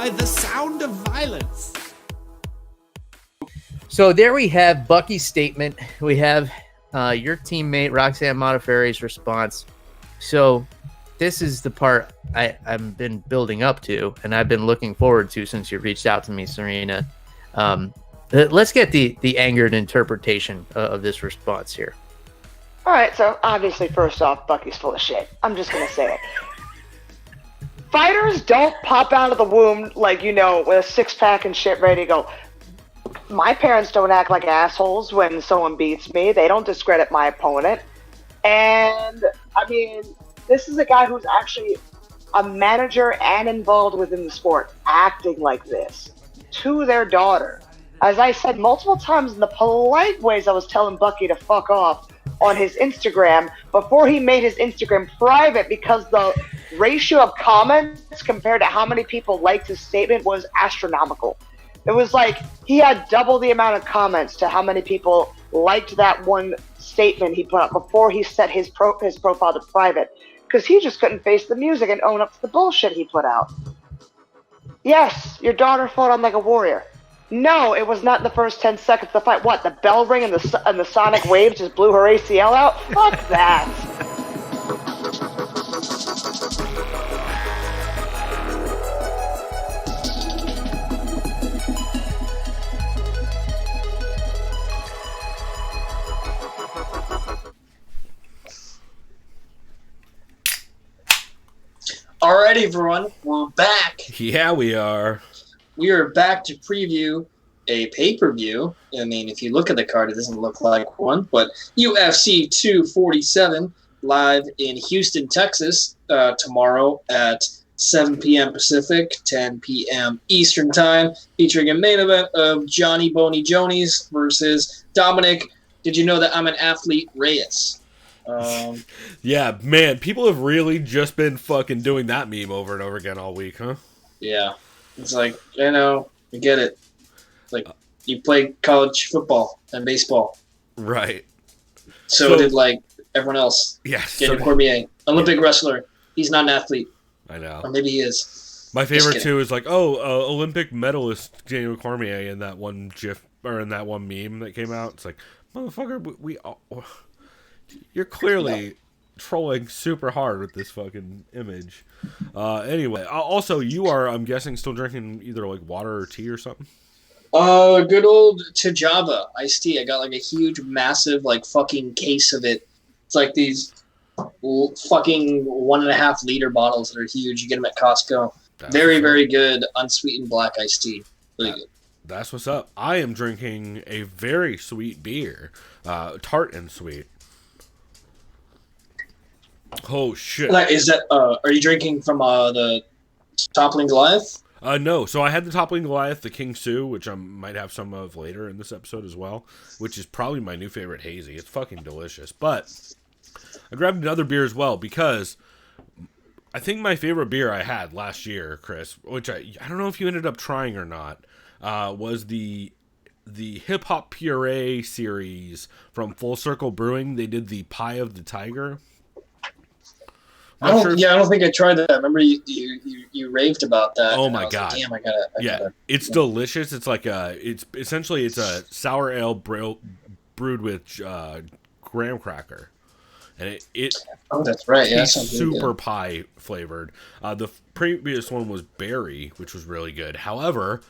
by the sound of violence. So there we have Bucky's statement. We have your teammate Roxanne Modafferi's response. So this is the part I've been building up to, and I've been looking forward to since you reached out to me, Serena. Let's get the angered interpretation of this response here. All right, so obviously, first off, Bucky's full of shit. I'm just going to say it. Fighters don't pop out of the womb, like, you know, with a six-pack and shit ready to go. My parents don't act like assholes when someone beats me. They don't discredit my opponent. And, I mean, this is a guy who's actually a manager and involved within the sport, acting like this to their daughter. As I said multiple times in the polite ways I was telling Bucky to fuck off on his Instagram before he made his Instagram private, because the ratio of comments compared to how many people liked his statement was astronomical. It was like he had double the amount of comments to how many people liked that one statement he put up before he set his profile to private, because he just couldn't face the music and own up to the bullshit he put out. Yes, your daughter fought on like a warrior. No, it was not the first 10 seconds of the fight. What, the bell ring and the sonic waves just blew her ACL out? Fuck that. Alrighty, everyone, we're back. Yeah, we are. We are back to preview a pay-per-view. I mean, if you look at the card, it doesn't look like one, but UFC 247 live in Houston, Texas, tomorrow at 7 p.m. Pacific, 10 p.m. Eastern Time, featuring a main event of Johnny Boney Jonies versus Dominick, did you know that I'm an athlete, Reyes? Yeah, man, people have really just been fucking doing that meme over and over again all week, huh? Yeah. It's like, you know, I get it. Like, you play college football and baseball. Right. So did, like, everyone else. Yes. Daniel Cormier, Olympic wrestler. He's not an athlete. I know. Or maybe he is. My favorite, too, is like, Olympic medalist Daniel Cormier in that one GIF, or in that one meme that came out. It's like, motherfucker, we all... You're clearly trolling super hard with this fucking image. Anyway, also, you are, I'm guessing, still drinking either like water or tea or something? Good old Tajava iced tea. I got like a huge, massive, like fucking case of it. It's like these fucking 1.5 liter bottles that are huge. You get them at Costco. Very, very good unsweetened black iced tea. Really good. That's what's up. I am drinking a very sweet beer, tart and sweet. Oh shit! Is that? Are you drinking from the Toppling Goliath? No. So I had the Toppling Goliath, the King Sue, which I might have some of later in this episode as well, which is probably my new favorite hazy. It's fucking delicious. But I grabbed another beer as well because I think my favorite beer I had last year, Chris, which I don't know if you ended up trying or not, was the Hip Hop Puree series from Full Circle Brewing. They did the Pie of the Tiger. I don't think I tried that. I remember you raved about that. Oh my god! Like, damn, I gotta. It's delicious. It's like it's essentially a sour ale brewed with graham cracker, and it. Oh, that's right. Yeah, super pie flavored. The previous one was berry, which was really good. However,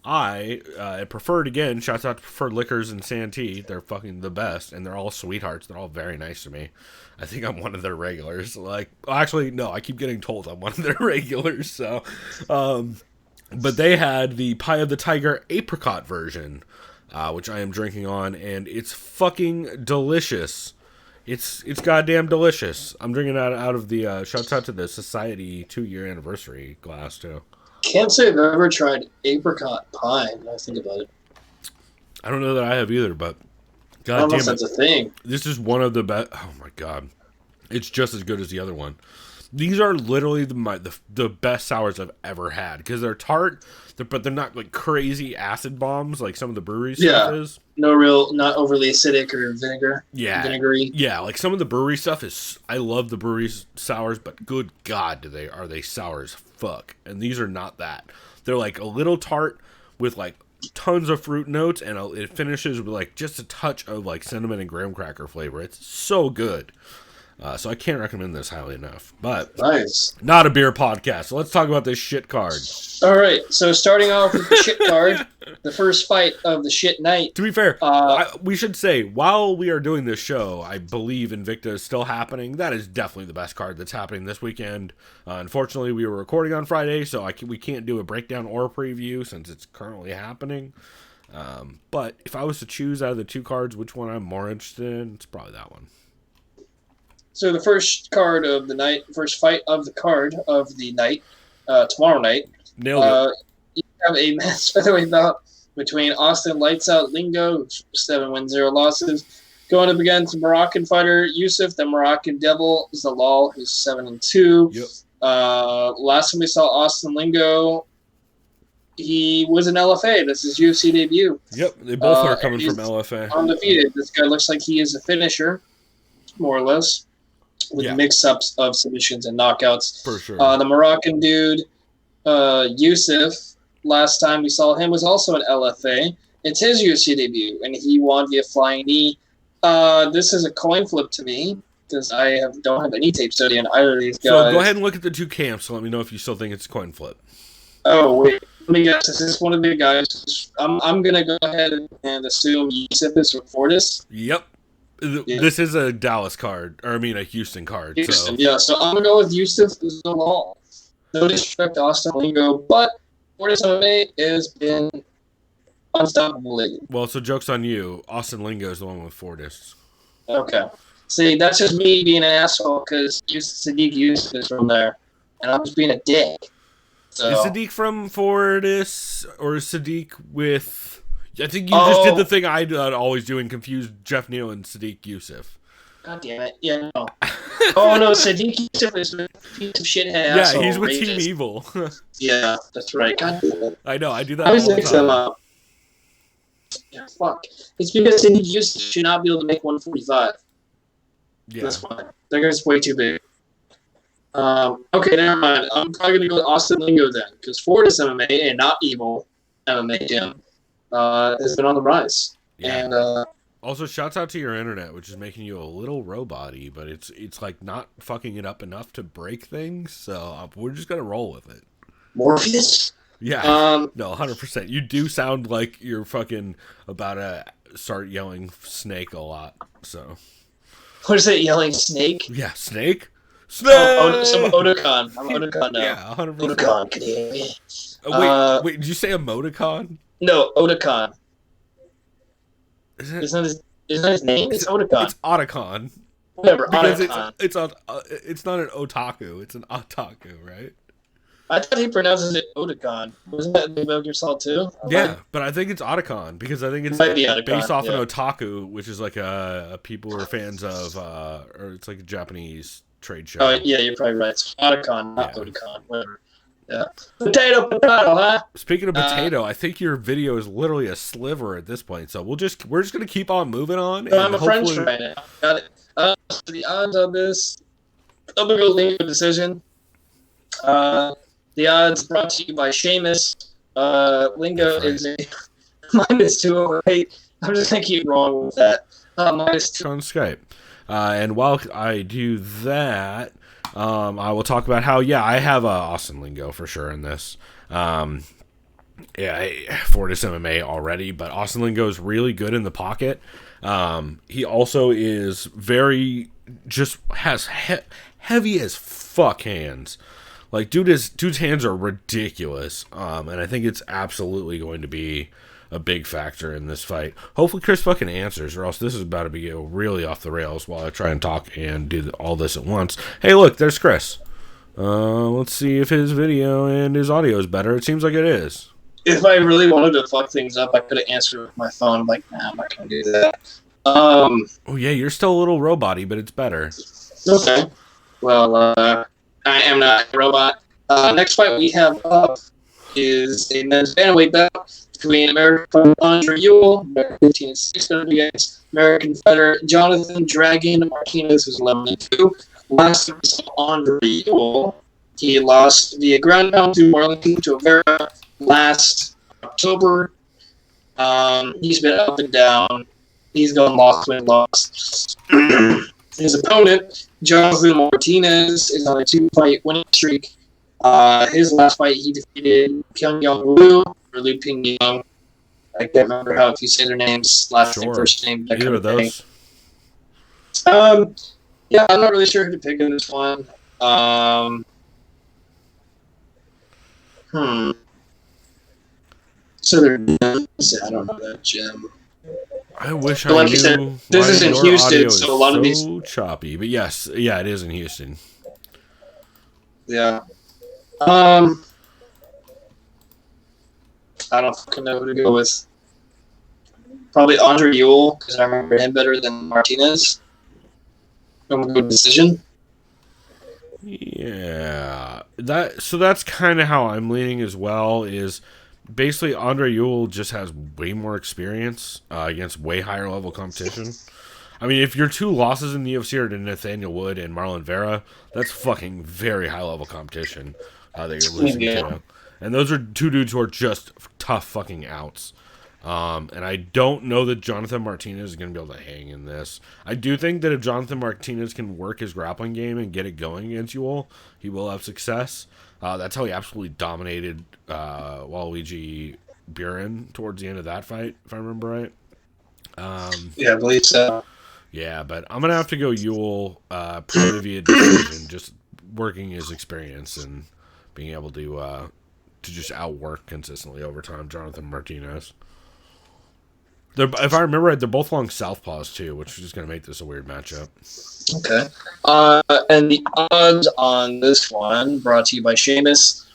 I preferred, again, shouts out to Preferred Liquors and Santee. They're fucking the best, and they're all sweethearts. They're all very nice to me. I think I'm one of their regulars. Actually, no, I keep getting told I'm one of their regulars. So, but they had the Pie of the Tiger apricot version, which I am drinking on, and it's fucking delicious. It's goddamn delicious. I'm drinking out of the, shouts out to the Society 2-year anniversary glass, too. Can't say I've ever tried apricot pie. When I think about it. I don't know that I have either, but God damn it, that's a thing. This is one of the best. Oh my god, it's just as good as the other one. These are literally the best sours I've ever had because they're tart, but they're not like crazy acid bombs like some of the brewery stuff is. Not overly acidic or vinegary. Yeah, like some of the brewery stuff is. I love the brewery sours, but good God, are they sour as fuck? And these are not that. They're like a little tart with like tons of fruit notes, and it finishes with like just a touch of like cinnamon and graham cracker flavor. It's so good. So I can't recommend this highly enough. But nice. Not a beer podcast. So let's talk about this shit card. All right. So starting off with the shit card, the first fight of the shit night. To be fair, we should say, while we are doing this show, I believe Invicta is still happening. That is definitely the best card that's happening this weekend. Unfortunately, we were recording on Friday, so we can't do a breakdown or a preview since it's currently happening. But if I was to choose out of the two cards which one I'm more interested in, it's probably that one. So the first card of the night, first fight of the card of the night, tomorrow night. Nailed it. You have a men's featherweight bout between Austin Lights Out Lingo, 7 wins, 0 losses, going up against Moroccan fighter Yusuf, the Moroccan Devil, Zalal, who's 7-2. Yep. Last time we saw Austin Lingo, he was an LFA. This is UFC debut. Yep, they both are coming from LFA. Undefeated. This guy looks like he is a finisher, more or less, with mix-ups of submissions and knockouts. For sure. The Moroccan dude, Yusuf, last time we saw him was also an LFA. It's his UFC debut, and he won via flying knee. This is a coin flip to me, because I don't have any tape study on either of these guys. So go ahead and look at the two camps, so let me know if you still think it's a coin flip. Oh, wait. Let me guess. Is this one of the guys? I'm going to go ahead and assume Yusuf is from Fortis. Yep. Yeah. This is a Dallas card, or I mean a Houston card. Houston, yeah. So I'm going to go with Yusuf Zalal. No disrespect to Austin Lingo, but Fortis MMA has been unstoppable lately. Well, so joke's on you. Austin Lingo is the one with Fortis. Okay. See, that's just me being an asshole because Sadiq Yusuf is from there, and I'm just being a dick. So. Is Sadiq from Fortis, or is Sadiq with... I think you just did the thing I always do and confuse Jeff Neal and Sadiq Yusuf. God damn it. Yeah, no. Oh, no, Sadiq Yusuf is a piece of shithead asshole. Yeah, he's with Team Evil. Yeah, that's right. God damn it. I know, I do that all the time. Yeah, fuck. It's because Sadiq Yusuf should not be able to make 145. Yeah. That's fine. That guy's way too big. Okay, never mind. I'm probably going to go with Austin Lingo then, because Fortis MMA and not Evil MMA Gym has been on the rise. Yeah. And also, shouts out to your internet, which is making you a little robot-y, but it's like not fucking it up enough to break things, so we're just gonna roll with it. Morpheus? Yeah. No, 100%. You do sound like you're fucking about to start yelling snake a lot, so. What is it, yelling snake? Yeah, snake? Snake! Some Otakon. I'm Otakon now. Yeah, 100%. Otakon, can you hear me? Wait, did you say emoticon? No, Otakon. Isn't that his name? It's Otakon. It's Otakon. Whatever, because Otakon. It's not an otaku, it's an otaku, right? I thought he pronounces it Otakon. Wasn't that Metal Gear Solid 2? Yeah, but I think it's Otakon because I think it's based off an otaku, which is like a people who are fans of, or it's like a Japanese trade show. Oh, yeah, you're probably right. It's Otakon, not Otakon. Whatever. Yeah. Potato, huh? Speaking of potato, I think your video is literally a sliver at this point. So we're just gonna keep on moving on. No, I'm a French right now. Got it. So the odds on this, I'm gonna go Lingo decision. The odds brought to you by Seamus. Lingo is a -208. I'm just gonna keep wrong with that. -2 on Skype. And while I do that. I will talk about how, I have Austin Lingo for sure in this. Fortis MMA already, but Austin Lingo is really good in the pocket. He also is has heavy as fuck hands. Like, dude's hands are ridiculous. And I think it's absolutely going to be a big factor in this fight. Hopefully Chris fucking answers, or else this is about to be really off the rails while I try and talk and do all this at once. Hey, look, there's Chris. Let's see if his video and his audio is better. It seems like it is. If I really wanted to fuck things up, I could have answered with my phone. I'm like, nah, I'm not going to do that. Oh, yeah, you're still a little robot-y, but it's better. Okay. Well, I am not a robot. Next fight we have up is a men's bantamweight bout between American fighter Andre Ewell, 15-6, going against American fighter Jonathan Dragon Martinez, who's 11-2. Last time we saw Andre Ewell, he lost via ground pound to Marlon to Vera last October. He's been up and down. He's gone lost, win, lost. His opponent, Jonathan Martinez, is on a 2-fight winning streak. His last fight, he defeated Pyongyang Liu, or Liu Pingyang. I can't remember how if you say their names, last name, first name, that Either kind of those. thing. Yeah, I'm not really sure who to pick in this one. So they're I don't know that gym. I wish But I like knew. you said, this is in your Houston, audio so is a lot of so choppy. But yes, yeah, it is in Houston. Yeah. I don't fucking know who to go with. Probably Andre Ewell, because I remember him better than Martinez. I'm gonna go decision. Yeah, that's kind of how I'm leaning as well. Is basically Andre Ewell just has way more experience against way higher level competition. I mean, if your two losses in the UFC are to Nathaniel Wood and Marlon Vera, that's fucking very high level competition that you're losing to. And those are two dudes who are just tough fucking outs. And I don't know that Jonathan Martinez is going to be able to hang in this. I do think that if Jonathan Martinez can work his grappling game and get it going against Ewell, he will have success. That's how he absolutely dominated Waluigi Buren towards the end of that fight, if I remember right. Yeah, I believe so. Yeah, but I'm going to have to go Ewell probably via decision, just working his experience and being able to just outwork consistently over time Jonathan Martinez. If I remember right, they're both long southpaws too, which is going to make this a weird matchup. Okay. And the odds on this one, brought to you by Seamus.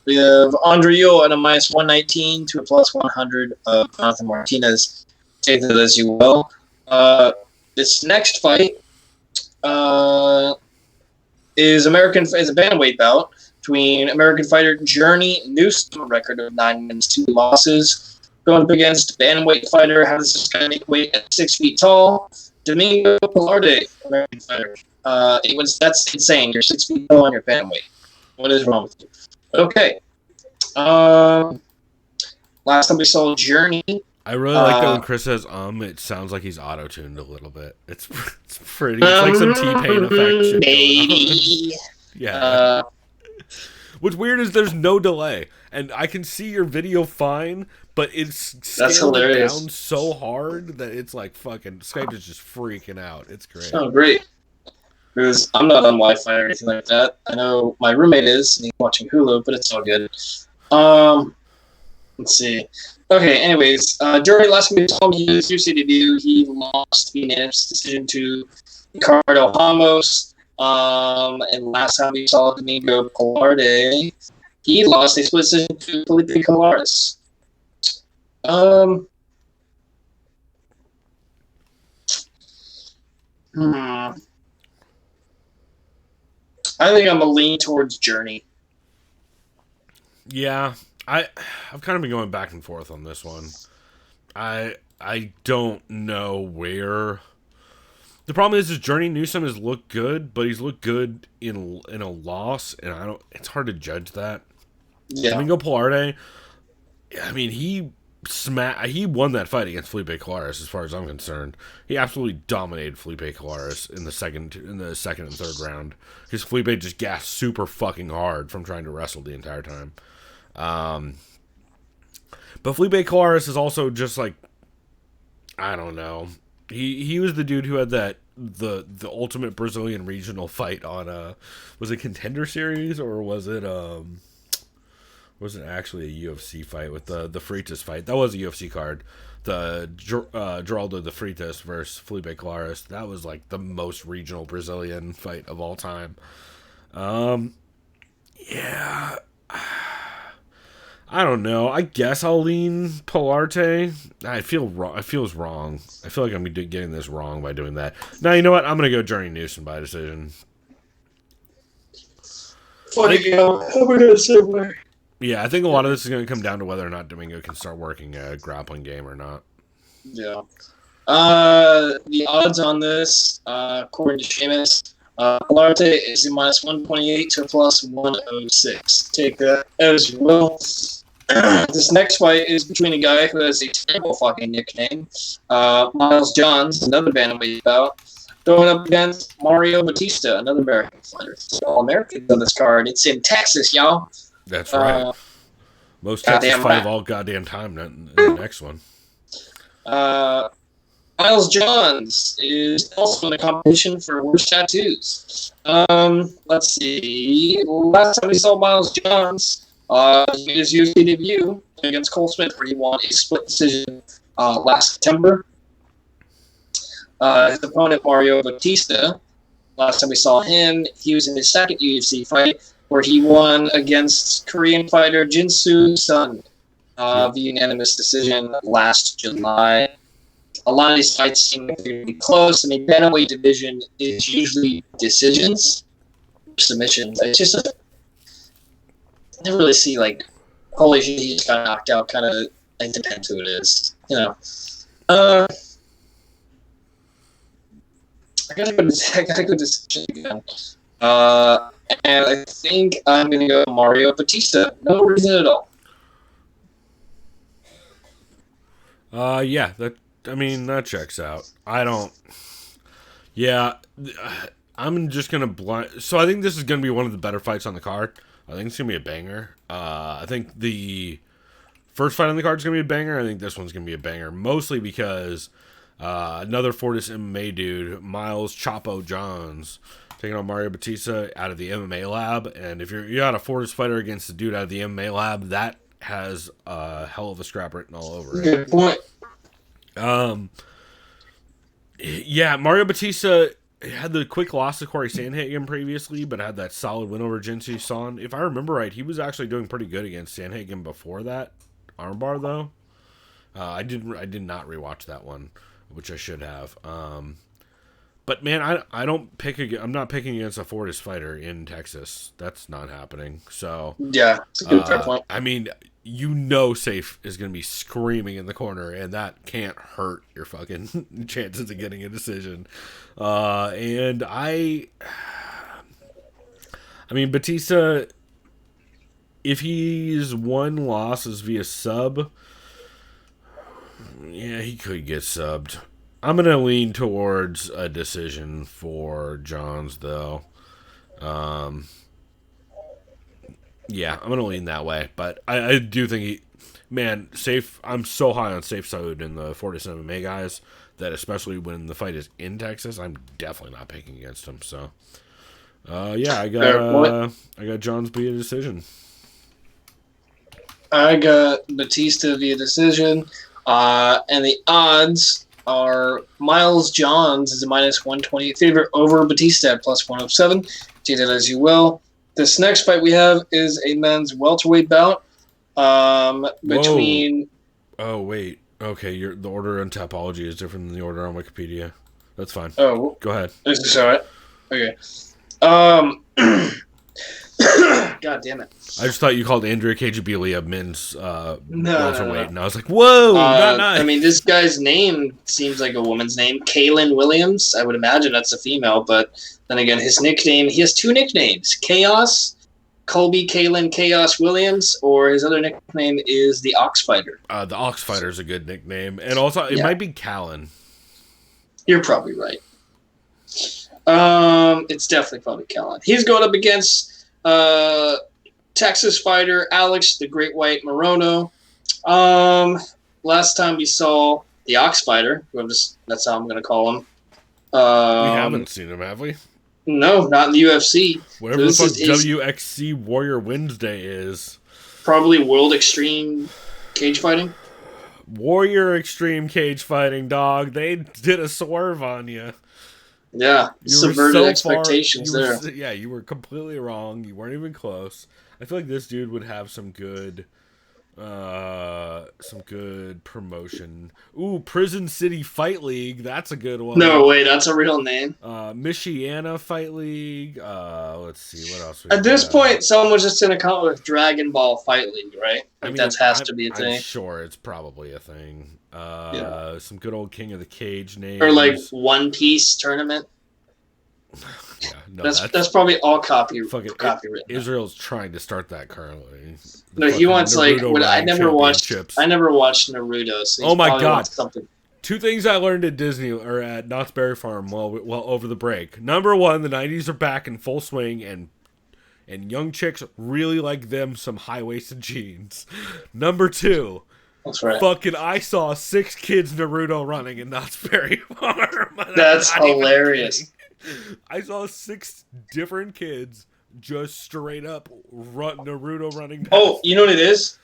We have Andre Ewell at a minus 119 to a plus 100 of Jonathan Martinez. Take that as you will. This next fight is a bantamweight bout between American fighter Journey Newsom, a record of 9 wins, 2 losses. Going up against bantamweight fighter, how does this guy make weight at 6 feet tall? Domingo Pilarde, American fighter. That's insane. You're 6 feet tall and you're bantamweight. What is wrong with you? Okay. Last time we saw Journey. I really like that when Chris says it sounds like he's auto-tuned a little bit. It's pretty. It's like some T-Pain effect shit going on. Yeah. What's weird is there's no delay, and I can see your video fine, but it's scaled down so hard that it's like fucking Skype is just freaking out. It's great. Oh, great. Because I'm not on Wi-Fi or anything like that. I know my roommate is, and he's watching Hulu, but it's all good. Let's see. Okay, anyways, Journey, last time we saw him, his UFC debut, he lost the unanimous decision to Ricardo Ramos. And last time we saw Domingo Pilarde, he lost a split decision to Felipe Colares. I think I'm a lean towards Journey. Yeah, I've kind of been going back and forth on this one. I don't know where. The problem is Journey Newsom has looked good, but he's looked good in a loss, and it's hard to judge that. Yeah. Domingo Pilarde, I mean, he won that fight against Felipe Colares, as far as I'm concerned. He absolutely dominated Felipe Colares in the second and third round, because Felipe just gassed super fucking hard from trying to wrestle the entire time. But Felipe Colares is also just like, I don't know. He was the dude who had the ultimate Brazilian regional fight on was it Contender Series, or was it actually a UFC fight with the Freitas fight? That was a UFC card. The Geraldo de Freitas versus Felipe Colares. That was like the most regional Brazilian fight of all time. Yeah. I don't know. I guess I'll lean Pilarde. I feel wrong. It feels wrong. I feel like I'm getting this wrong by doing that. Now, you know what? I'm going to go Journey Newsom by decision. Funny how we're going to segue. Yeah, I think a lot of this is going to come down to whether or not Domingo can start working a grappling game or not. Yeah. The odds on this, according to Seamus, Pilarte is a minus 128 to plus 106. Take that as well. This next fight is between a guy who has a terrible fucking nickname, Miles Johns, another bantamweight bout, going up against Mario Batista, another American fighter. So all Americans on this card. It's in Texas, y'all. That's right. Most Texas fight of all goddamn time in the next one. Miles Johns is also in the competition for worst tattoos. Let's see. Last time we saw Miles Johns, he made his UFC debut against Cole Smith, where he won a split decision last September. His opponent, Mario Batista, last time we saw him, he was in his second UFC fight, where he won against Korean fighter Jinsu Sun via unanimous decision last July. A lot of these fights seem like they're going to be close. I mean, bantamweight division is usually decisions, submissions. It's just I never really see like, holy shit, he just got knocked out. Kind of, it depends who it is, you know. I gotta go decision again. And I think I'm gonna go Mario Batista. No reason at all. Yeah, that checks out. Yeah, I'm just gonna blind. So I think this is gonna be one of the better fights on the card. I think it's gonna be a banger. I think the first fight on the card is gonna be a banger. I think this one's gonna be a banger, mostly because another Fortis MMA dude, Miles Chapo Johns, taking on Mario Batista out of the MMA lab. And if you got a Fortis fighter against a dude out of the MMA lab, that has a hell of a scrap written all over it. Good point. Yeah, Mario Batista had the quick loss to Corey Sandhagen previously, but had that solid win over Jinsu Son. If I remember right, he was actually doing pretty good against Sandhagen before that armbar, though. I did not rewatch that one, which I should have. But man, I'm not picking against a Fortis fighter in Texas. That's not happening. So yeah, it's a good fair point. I mean, Safe is going to be screaming in the corner, and that can't hurt your fucking chances of getting a decision. And I mean, Batista, if his one loss is via sub, yeah, he could get subbed. I'm going to lean towards a decision for Johns, though. Yeah, I'm going to lean that way. But I do think Safe. I'm so high on Safe side in the 47 MMA guys that especially when the fight is in Texas, I'm definitely not picking against him. So, yeah, I got Johns via decision. I got Batista via decision. And the odds are Miles Johns is a minus 128 favorite over Batista at plus 107. Take that as you will. This next fight we have is a men's welterweight bout between... Whoa. Oh, wait. Okay, the order on Tapology is different than the order on Wikipedia. That's fine. Oh. Go ahead. Is this all right? Okay. God damn it. I just thought you called Andrea Cagibili a men's welterweight, and I was like, whoa, not nice. I mean, this guy's name seems like a woman's name, Kaylin Williams. I would imagine that's a female, but then again, his nickname, he has two nicknames, Chaos, Colby Kaylin Chaos Williams, or his other nickname is the Ox Fighter. The Ox Fighter is a good nickname, and also it might be Callan. You're probably right. It's definitely probably Callan. He's going up against Texas fighter Alex the Great White Morono. Last time we saw the Ox Fighter, that's how I'm going to call him. We haven't seen him, have we? No, not in the UFC. Whatever the fuck WXC Warrior Wednesday is. Probably World Extreme Cage Fighting. Warrior Extreme Cage Fighting, dog. They did a swerve on you. Yeah, subverted expectations there. Yeah, you were completely wrong. You weren't even close. I feel like this dude would have some good Some good promotion. Ooh, Prison City Fight League. That's a good one. No, wait, that's a real name. Michiana Fight League. Let's see what else. At this point, someone was just gonna come up with Dragon Ball Fight League, right? Like, that has to be a thing. I'm sure it's probably a thing. Some good old King of the Cage names. Or like One Piece tournament. Yeah, no, that's probably all copywritten. Israel's trying to start that currently. No, he wants I never watched Naruto. So oh my god! Two things I learned at Disney or at Knott's Berry Farm while over the break. Number one, the '90s are back in full swing, and young chicks really like them some high-waisted jeans. Number two. That's right. Fucking, I saw 6 kids Naruto running in Knott's Berry Farm. That's hilarious. I saw 6 different kids just straight up Naruto running past. Oh, you know what it is?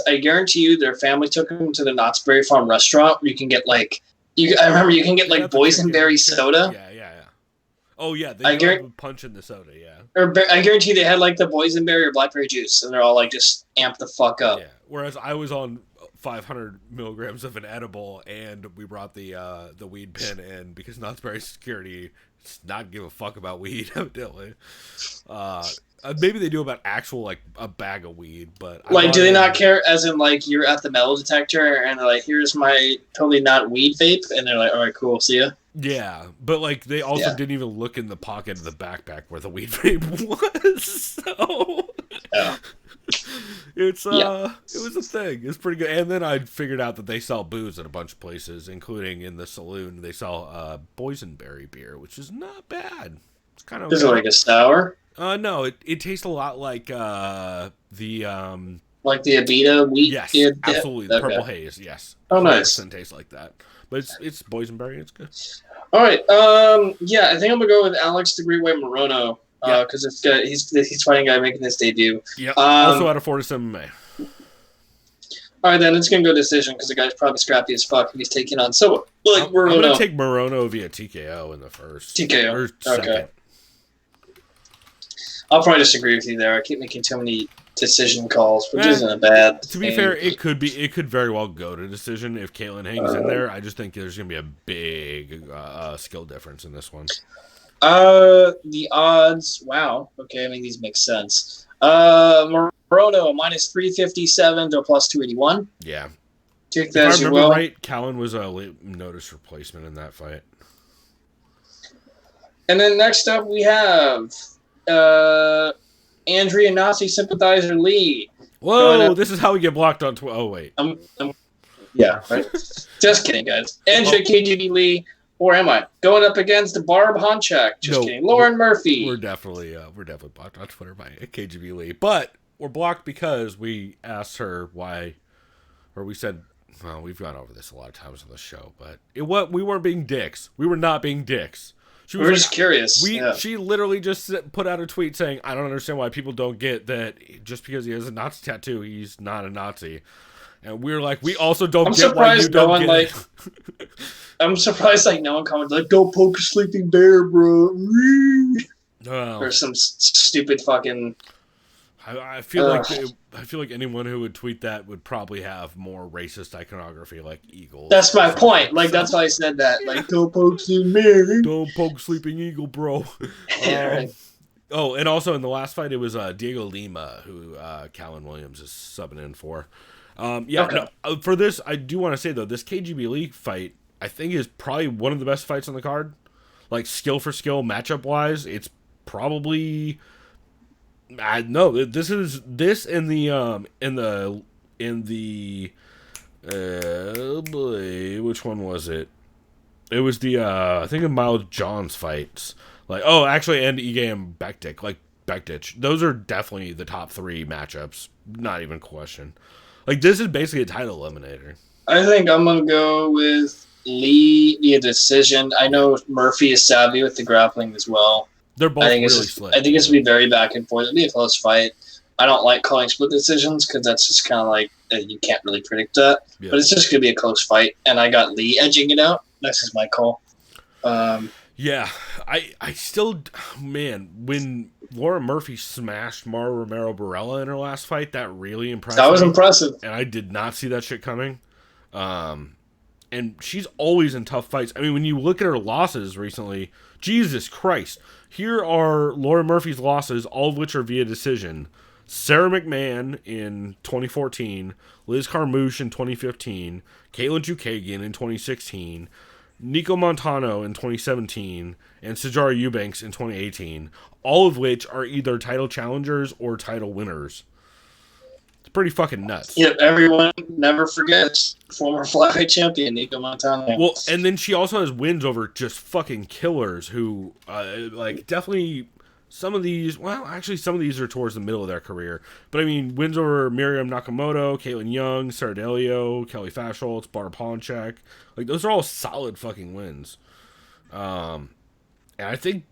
I guarantee you their family took them to the Knott's Berry Farm restaurant where you can get I remember you can get boysenberry soda. Yeah. Oh yeah, they have punch in the soda, yeah. Or I guarantee they had the boysenberry or blackberry juice, and they're all just amped the fuck up. Yeah. Whereas I was on 500 milligrams of an edible, and we brought the weed pen in because Knott's Berry security does not give a fuck about weed, evidently. Maybe they do about actual a bag of weed, but do they not care? As in you're at the metal detector and they're like, here's my totally not weed vape, and they're like, all right, cool, see ya. Yeah, but they also didn't even look in the pocket of the backpack where the weed vape was. So yeah. It was a thing. It's pretty good. And then I figured out that they sell booze at a bunch of places, including in the saloon. They sell boysenberry beer, which is not bad. It's kind of Is it like a sour? No, it tastes a lot like the like the Abita wheat. Yes, beer? absolutely. The purple haze. Yes. Oh, nice. It tastes like that, but it's boysenberry. It's good. All right. I think I'm gonna go with Alex the Great White Morono. Because he's fighting a guy making this debut. Yeah. Also out of 47 May. All right, then it's gonna go decision because the guy's probably scrappy as fuck. And he's taking on Morono. I'm gonna take Morono via TKO in the first. TKO. Or second. Okay. I'll probably disagree with you there. I keep making too many decision calls, which isn't a bad. To be fair, it could very well go to decision if Caitlin hangs in there. I just think there's gonna be a big skill difference in this one. The odds. Wow. Okay, I mean these make sense. Morono -357 to +281. Yeah. Take that if as I you remember will. right, Callan was a late notice replacement in that fight. And then next up we have Andrea Nazi sympathizer Lee. Whoa! This is how we get blocked on Twitter. Oh wait. Yeah. Right. Just kidding, guys. Andrea KGB Lee. Or am I going up against Barb Honchak? Just kidding. Lauren Murphy. We're definitely blocked on Twitter by KGB Lee, but we're blocked because we asked her why, or we said, well, we've gone over this a lot of times on the show, but we weren't being dicks. We were not being dicks. We were just curious. She literally just put out a tweet saying, "I don't understand why people don't get that. Just because he has a Nazi tattoo, he's not a Nazi." And we're like, we also don't get why you don't get it. I'm surprised no one commented don't poke a sleeping bear, bro. Or some stupid fucking. I feel like anyone who would tweet that would probably have more racist iconography like eagles. That's my point. That's why I said that. Don't poke sleeping bear. Don't poke sleeping eagle, bro. Right. Oh, and also in the last fight, it was Diego Lima who Callan Williams is subbing in for. For this, I do want to say, though, this KGB League fight, I think, is probably one of the best fights on the card. Skill for skill, matchup-wise, it's probably... this in the which one was it? It was the, I think of Miles John's fights. And Ige and Bektic. Those are definitely the top 3 matchups. Not even a question. This is basically a title eliminator. I think I'm going to go with Lee via decision. I know Murphy is savvy with the grappling as well. They're both really slick. I think it's going to be very back and forth. It'll be a close fight. I don't like calling split decisions because that's just kind of you can't really predict that. Yeah. But it's just going to be a close fight. And I got Lee edging it out. This is my call. Yeah, I still, man, when Laura Murphy smashed Mara Romero Barella in her last fight. That really impressed me. That was me. impressive. And I did not see that shit coming. And she's always in tough fights. I mean, when you look at her losses recently, Jesus Christ. Here are Laura Murphy's losses, all of which are via decision. Sarah McMahon in 2014, Liz Carmouche in 2015, Caitlin Chukagian in 2016, Nico Montano in 2017, and Sijara Eubanks in 2018, all of which are either title challengers or title winners. It's pretty fucking nuts. Yep, everyone never forgets former flyweight champion Nico Montano. Well, and then she also has wins over just fucking killers who, definitely some of these, well, actually some of these are towards the middle of their career. But I mean, wins over Miriam Nakamoto, Caitlin Young, Sarah Delio, Kelly Fashholtz, Barb Ponchak. Like, those are all solid fucking wins. And I think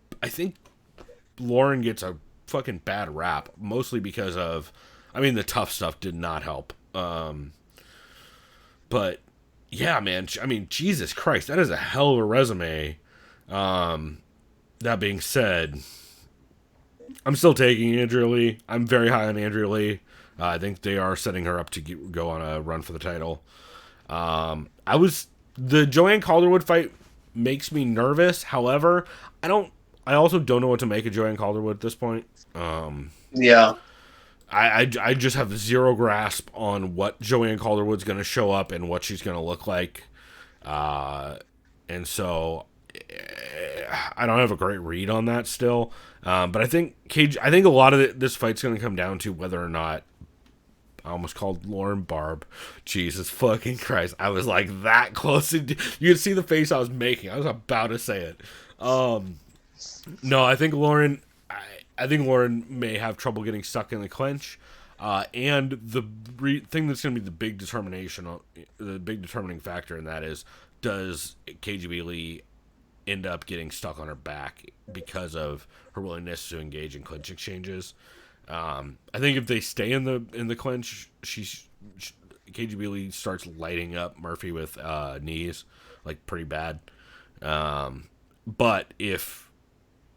Lauren gets a fucking bad rap, mostly because of, I mean, the tough stuff did not help. But yeah, man, I mean, Jesus Christ, that is a hell of a resume. That being said, I'm still taking Andrea Lee. I'm very high on Andrea Lee. I think they are setting her up to go on a run for the title. The Joanne Calderwood fight makes me nervous. However, I also don't know what to make of Joanne Calderwood at this point. Yeah. I just have zero grasp on what Joanne Calderwood's going to show up and what she's going to look like. And so I don't have a great read on that still. But I think a lot of this fight's going to come down to whether or not, I almost called Lauren Barb. Jesus fucking Christ. I was like that close. You can see the face I was making. I was about to say it. No, I think Lauren may have trouble getting stuck in the clinch. And the thing that's going to be the big determining factor in that is, does KGB Lee end up getting stuck on her back because of her willingness to engage in clinch exchanges? I think if they stay in the clinch, KGB Lee starts lighting up Murphy with knees, like pretty bad. But if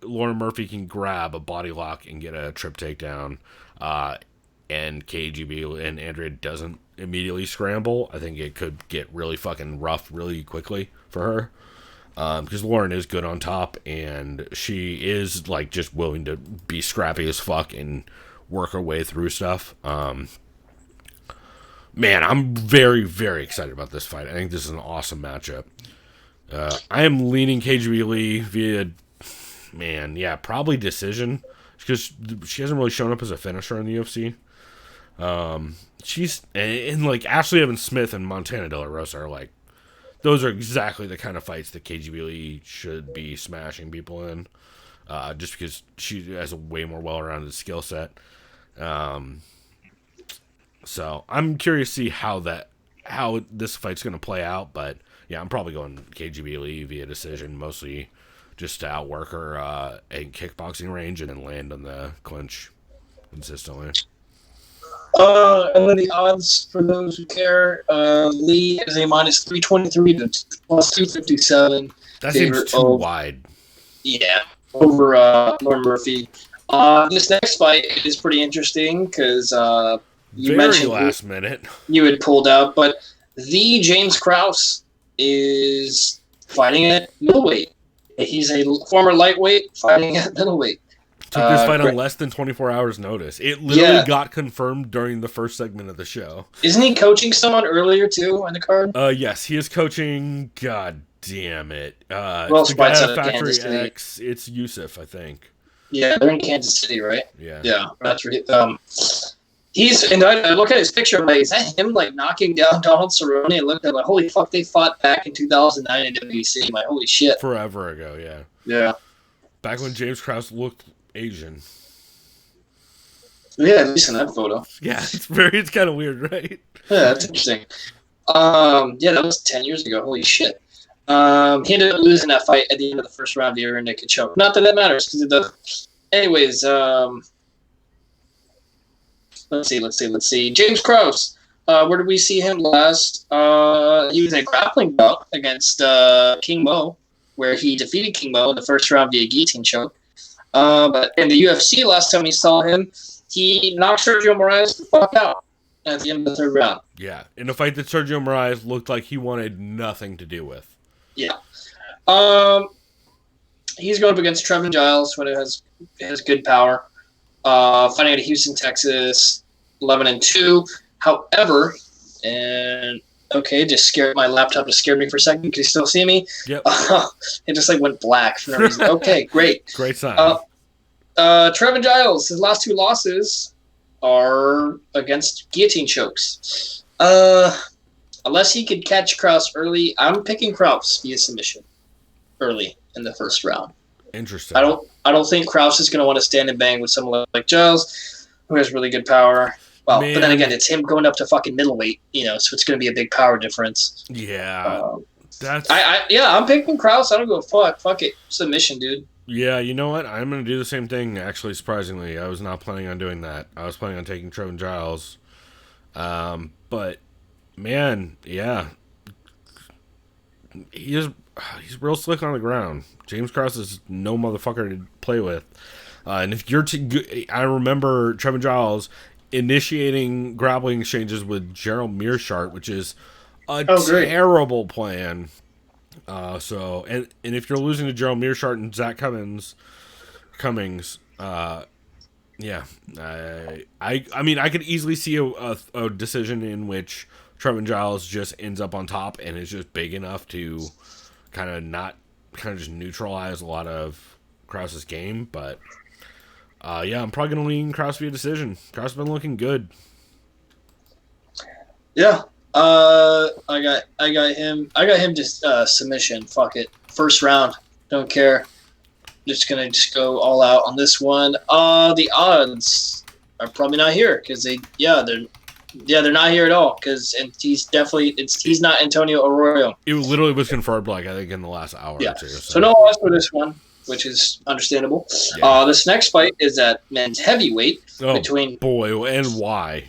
Lauren Murphy can grab a body lock and get a trip takedown, and KGB and Andrea doesn't immediately scramble, I think it could get really fucking rough really quickly for her. Because Lauren is good on top, and she is like just willing to be scrappy as fuck and work her way through stuff. Man, I'm very, very excited about this fight. I think this is an awesome matchup. I am leaning KGB Lee via, probably decision, because she hasn't really shown up as a finisher in the UFC. She's and like Ashley Evans Smith and Montana De La Rosa are like, those are exactly the kind of fights that KGB Lee should be smashing people in, just because she has a way more well-rounded skill set. So I'm curious to see how this fight's going to play out. But yeah, I'm probably going KGB Lee via decision, mostly just to outwork her in kickboxing range and then land on the clinch consistently. And then the odds for those who care, Lee is a minus 323 to plus 257. That seems too wide. Yeah, over Lauren Murphy. This next fight is pretty interesting because you mentioned last minute you had pulled out, but the James Krause is fighting at middleweight. He's a former lightweight fighting at middleweight. Took this fight on less than 24 hours notice. It literally got confirmed during the first segment of the show. Isn't he coaching someone earlier too on the card? Yes, he is coaching. God damn it! Well, the guy at Factory X. It's Yusuf, I think. Yeah, they're in Kansas City, right? Yeah, that's right. He's and I look at his picture. I'm like, is that him like knocking down Donald Cerrone? And looked at like, holy fuck, they fought back in 2009 in WC. Like, holy shit, forever ago. Yeah. Yeah. Back when James Krause looked Asian. Yeah, at least in that photo. Yeah, it's kind of weird, right? Yeah, that's interesting. That was 10 years ago. Holy shit. He ended up losing that fight at the end of the first round via a naked choke. Not that matters, because it doesn't. Anyways, let's see. James Krause. Where did we see him last? He was in a grappling bout against King Mo, where he defeated King Mo in the first round via guillotine choke. But in the UFC, last time we saw him, he knocked Sergio Moraes the fuck out at the end of the third round. Yeah, in a fight that Sergio Moraes looked like he wanted nothing to do with. Yeah. He's going up against Trevin Giles, who has good power. Fighting out of Houston, Texas, 11-2. However, my laptop just scared me for a second. Can you still see me? Yep. It just went black for no reason. Okay, great. Great sign. Trevin Giles, his last 2 losses are against guillotine chokes. Unless he could catch Krause early, I'm picking Krause via submission early in the first round. Interesting. I don't think Krause is going to want to stand and bang with someone like Giles, who has really good power. Well, but then again, it's him going up to fucking middleweight, so it's going to be a big power difference. Yeah. I'm picking Krause. I don't go fuck it. Submission, dude. Yeah, you know what? I'm going to do the same thing, actually, surprisingly. I was not planning on doing that. I was planning on taking Trevin Giles. But, man, yeah. He's real slick on the ground. James Krause is no motherfucker to play with. And if you're I remember Trevin Giles initiating grappling exchanges with Gerald Mearshart, which is a terrible plan. And if you're losing to Gerald Mearshart and Zach Cummings, I mean, I could easily see a decision in which Trevin Giles just ends up on top and is just big enough to kind of just neutralize a lot of Krause's game. But I'm probably gonna lean Krause via decision. Krause has been looking good. Yeah. I got him just submission. Fuck it. First round. Don't care. Just gonna go all out on this one. The odds are probably not here because they're not here at all because he's not Antonio Arroyo. It literally was confirmed I think in the last hour or two. So no odds for this one, which is understandable. Yeah. This next fight is at men's heavyweight between and why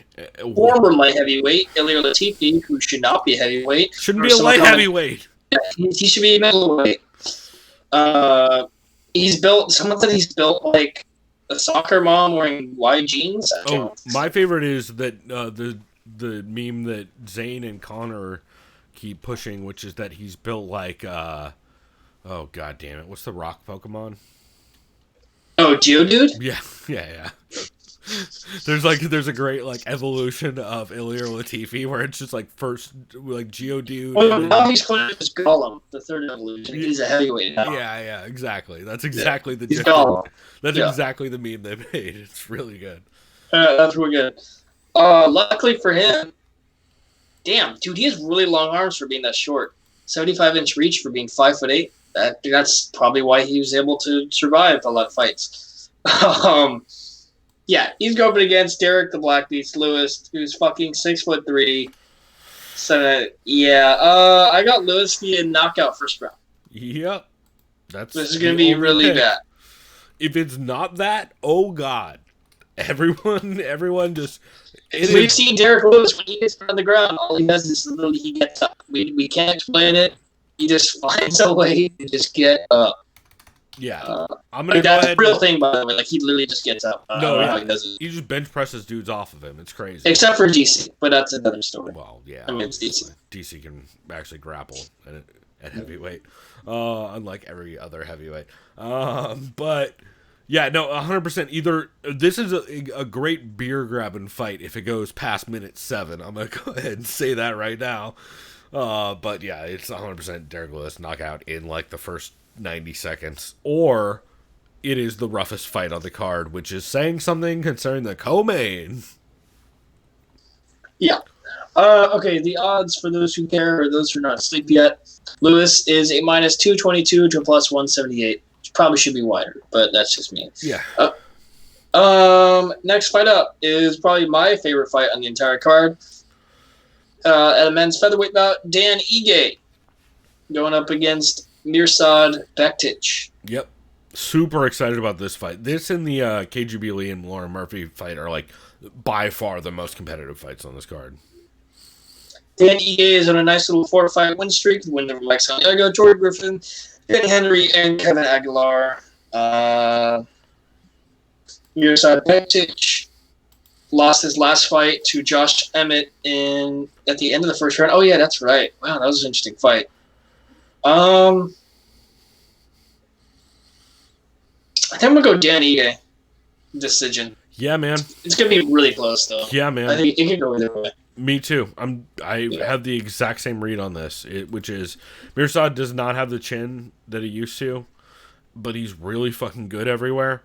former light heavyweight Ilir Latifi, who should not be a heavyweight. Shouldn't be a light heavyweight. He should be a middleweight. Someone said he's built like a soccer mom wearing wide jeans. My favorite is that the meme that Zane and Connor keep pushing, which is that he's built like oh god damn it, what's the rock Pokemon? Oh, Geodude? Yeah. There's a great evolution of Ilir Latifi where it's just first Geodude. Well, now he's called as Gollum, the third evolution. He's a heavyweight now. Yeah, exactly. That's exactly the Gollum. That's exactly the meme they made. It's really good. That's really good. Luckily for him, damn, dude, he has really long arms for being that short. 75-inch reach for being 5'8". That's probably why he was able to survive a lot of fights. He's going against Derek the Black Beast Lewis, who's fucking 6'3". So I got Lewis via knockout first round. Yep, this is gonna be really bad. If it's not that, oh god, everyone just. We've seen Derek Lewis when he gets on the ground. All he does is literally he gets up. We can't explain it. He just finds a way to just get up. Yeah, I'm gonna go that's ahead. A real thing, by the way. He literally just gets up. He just bench presses dudes off of him. It's crazy. Except for DC, but that's another story. Well, yeah. I mean, it's DC. DC can actually grapple at heavyweight, unlike every other heavyweight. But yeah, no, 100%. Either this is a great beer grabbing fight if it goes past minute 7. I'm gonna go ahead and say that right now. But yeah, it's 100% Derek Lewis knockout in the first 90 seconds, or it is the roughest fight on the card, which is saying something concerning the co-main. Yeah. Okay, the odds for those who care or those who are not asleep yet. Lewis is a -222 to a +178. Probably should be wider, but that's just me. Yeah. Next fight up is probably my favorite fight on the entire card. At a men's featherweight bout, Dan Ige going up against Mirsad Bektic. Yep. Super excited about this fight. This and the KGB Lee and Lauren Murphy fight are by far the most competitive fights on this card. Dan Ige is on a nice little 4-5 win streak. The win over Mike Santiago, Jordan Griffin, Ben Henry, and Kevin Aguilar. Mirsad Bektic lost his last fight to Josh Emmett at the end of the first round. Oh yeah, that's right. Wow, that was an interesting fight. I think I'm gonna go Dan Ige decision. Yeah, man. It's gonna be really close though. Yeah, man. I think it can go either way. Me too. I have the exact same read on this, which is Mirsad does not have the chin that he used to, but he's really fucking good everywhere.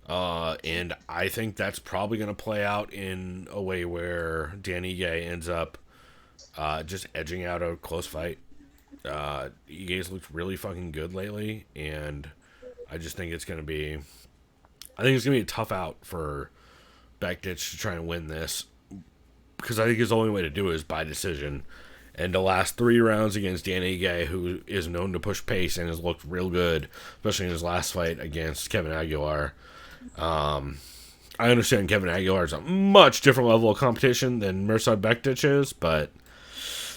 And I think that's probably going to play out in a way where Dan Ige ends up just edging out a close fight. Ige's looked really fucking good lately, and I just think it's going to be a tough out for Bektic to try and win this, because I think his only way to do it is by decision. And the last 3 rounds against Dan Ige, who is known to push pace and has looked real good, especially in his last fight against Kevin Aguilar. I understand Kevin Aguilar is a much different level of competition than Mirsad Bektic is, but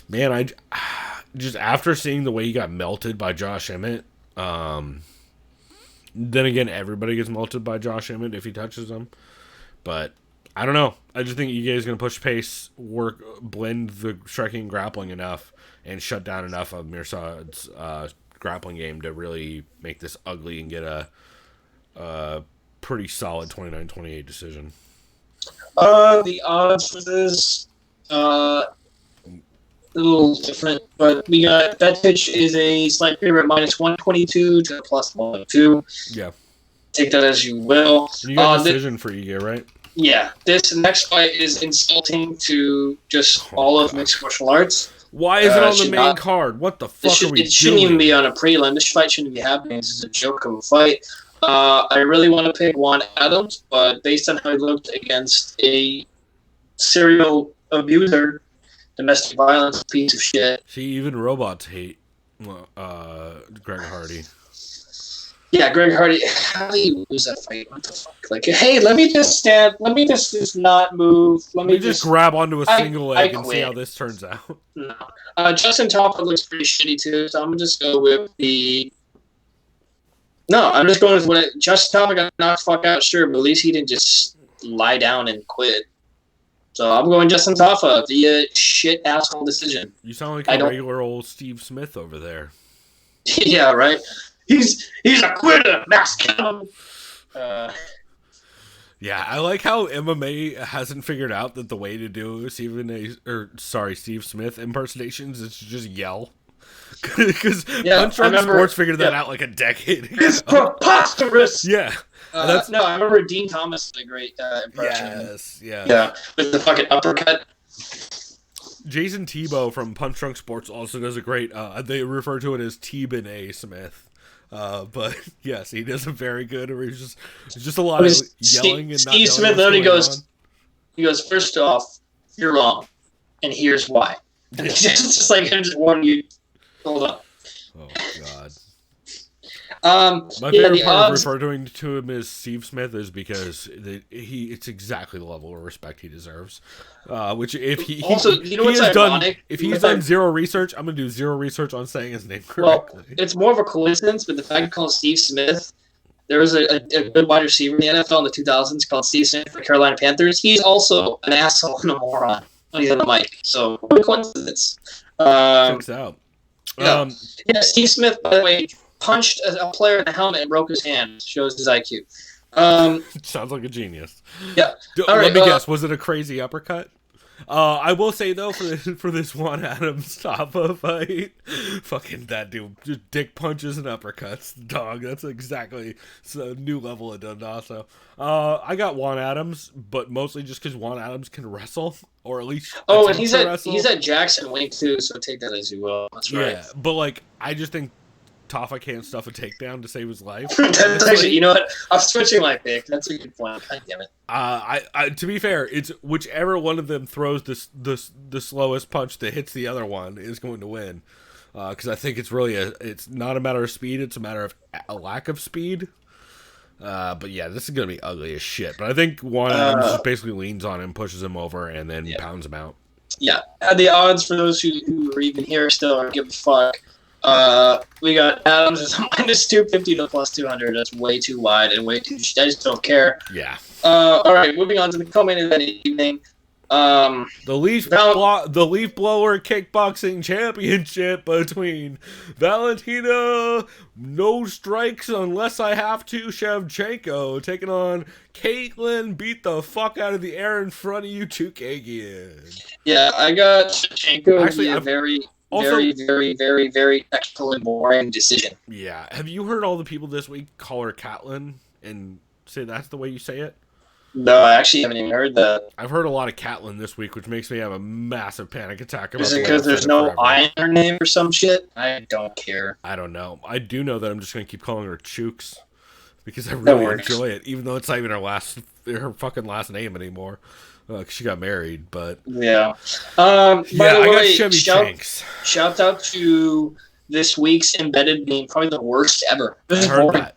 man, I just after seeing the way he got melted by Josh Emmett, then again, everybody gets melted by Josh Emmett if he touches him, but I don't know. I just think Ige is going to push pace, blend the striking and grappling enough, and shut down enough of Mirsad's grappling game to really make this ugly and get a pretty solid 29-28 decision. The odds for this a little different, but we got Bektic is a slight favorite, -122 to +102. Yeah. Take that as you will. You got a decision for Ige, right? Yeah, this next fight is insulting to just all of mixed martial arts. Why is it on the main card? What the fuck are we doing? It shouldn't even be on a prelim. This fight shouldn't be happening. This is a joke of a fight. I really want to pick Juan Adams, but based on how he looked against a serial abuser, domestic violence piece of shit. See, even robots hate Greg Hardy. Yeah, Greg Hardy. How do you lose that fight? What the fuck? Like, hey, let me just stand. Let me just not move. Let me just grab onto a single leg and see how this turns out. No. Justin Topper looks pretty shitty too, so I'm gonna just go with the. No, I'm just going with what Justin Topper got knocked the fuck out, sure, but at least he didn't just lie down and quit. So I'm going Justin Topper via shit asshole decision. You sound like a regular old Steve Smith over there. Yeah, right. He's a quitter, Max Kellerman. Yeah, I like how MMA hasn't figured out that the way to do Steve Smith impersonations is to just yell. Because Punch Drunk Sports figured that out like a decade ago. It's preposterous! Yeah. I remember Dean Thomas did a great impression. Yes, yeah. Yeah, with the fucking uppercut. Jason Tebow from Punch Drunk Sports also does a great, they refer to it as T-Bin A. Smith. But yes, he does a very good. It's just a lot of yelling and not Steve Smith literally goes. He goes, first off, you're wrong, and here's why. And it's just like him just warning you. Hold on. Oh God. My favorite part of referring to him as Steve Smith is because it's exactly the level of respect he deserves. Which if he's done zero research, I'm gonna do zero research on saying his name correctly. Well, it's more of a coincidence, but the fact he called Steve Smith, there was a good wide receiver in the NFL in the 2000s called Steve Smith for Carolina Panthers. He's also an asshole and a moron when he's on the mic. So what a coincidence. Checks out. Yeah, Steve Smith, by the way, punched a player in the helmet and broke his hand. Shows his IQ. Sounds like a genius. Yeah. Let me guess. Was it a crazy uppercut? I will say though, for this Juan Adams Tapa fight, fucking that dude just dick punches and uppercuts, dog. That's exactly a new level of Dondasso. I got Juan Adams, but mostly just because Juan Adams can wrestle, or at least and he's at Jackson Wink too. So take that as you will. That's right. Yeah, but like I just think Tafa can't stuff a takedown to save his life. That's actually, you know what? I'm switching my pick. That's a good point. God damn it. I to be fair, it's whichever one of them throws the slowest punch that hits the other one is going to win. Because I think it's not a matter of speed; it's a matter of a lack of speed. But yeah, this is gonna be ugly as shit. But I think Juan Adams just basically leans on him, pushes him over, and then pounds him out. Yeah, the odds for those who are even here still or give a fuck. We got Adams is minus 250 to plus 200. That's way too wide and way too. I just don't care. Yeah. All right, moving on to the co-main event evening. The leaf blower kickboxing championship between Valentina no strikes unless I have to Shevchenko taking on Caitlin beat the fuck out of the air in front of you Chukagian. Yeah, I got Shevchenko. Actually, a very excellent boring decision. Yeah, have you heard all the people this week call her Caitlin and say that's the way you say it? No, I actually haven't even heard that. I've heard a lot of Caitlin this week, which makes me have a massive panic attack. Is it because there's no I in her name or some shit? I don't care. I don't know. I do know that I'm just going to keep calling her Chooks because I really enjoy it, even though it's not even her fucking last name anymore. Cause she got married, but yeah. By the way, I got Chevy Shanks. Shout out to this week's Embedded being probably the worst ever. I heard that.